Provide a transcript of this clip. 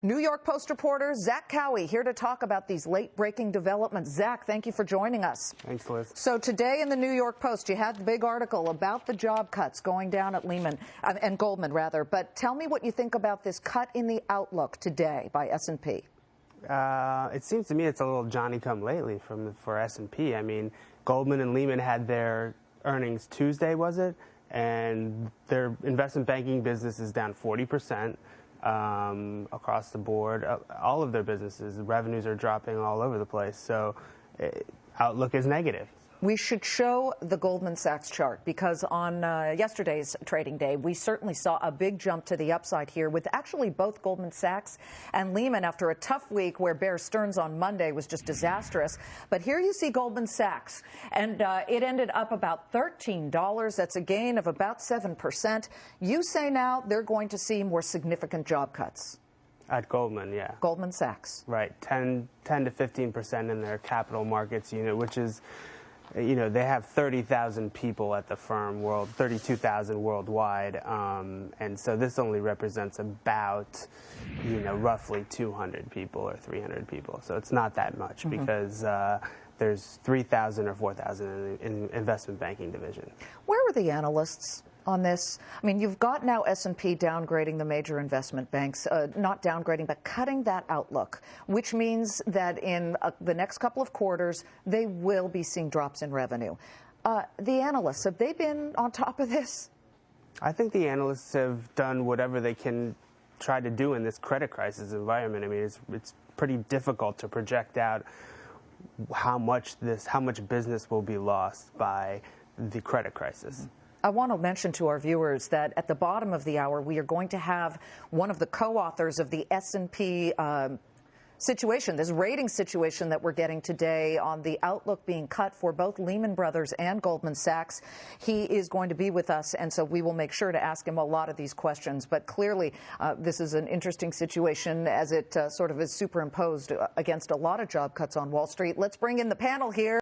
New York Post reporter Zach Kouwe here to talk about these late-breaking developments. Zach, thank you for joining us. Thanks, Liz. So today in the New York Post, you had the big article about the job cuts going down at Lehman and Goldman, rather. But tell me what you think about this cut in the outlook today by S&P. It seems to me it's a little Johnny-come-lately for S&P. I mean, Goldman and Lehman had their earnings Tuesday, was it? And their investment banking business is down 40%. Across the board, all of their businesses, revenues are dropping all over the place. So outlook is negative. We should show the Goldman Sachs chart because on yesterday's trading day, we certainly saw a big jump to the upside here with actually both Goldman Sachs and Lehman after a tough week where Bear Stearns on Monday was just disastrous. But here you see Goldman Sachs, and it ended up about $13. That's a gain of about 7%. You say now they're going to see more significant job cuts. At Goldman, yeah. Goldman Sachs. Right, 10 to 15% in their capital markets unit, which is, you know, they have 30,000 people at the firm, 32,000 worldwide, and so this only represents about, you know, roughly 200 people or 300 people. So it's not that much because there's 3,000 or 4,000 in the investment banking division. Where were the analysts on this? I mean, you've got now S&P downgrading the major investment banks, not downgrading, but cutting that outlook, which means that in the next couple of quarters, they will be seeing drops in revenue. The analysts, have they been on top of this? I think the analysts have done whatever they can try to do in this credit crisis environment. I mean, it's pretty difficult to project out how much business will be lost by the credit crisis. I want to mention to our viewers that at the bottom of the hour, we are going to have one of the co-authors of the S&P situation, this rating situation that we're getting today on the outlook being cut for both Lehman Brothers and Goldman Sachs. He is going to be with us, and so we will make sure to ask him a lot of these questions. But clearly, this is an interesting situation as it sort of is superimposed against a lot of job cuts on Wall Street. Let's bring in the panel here.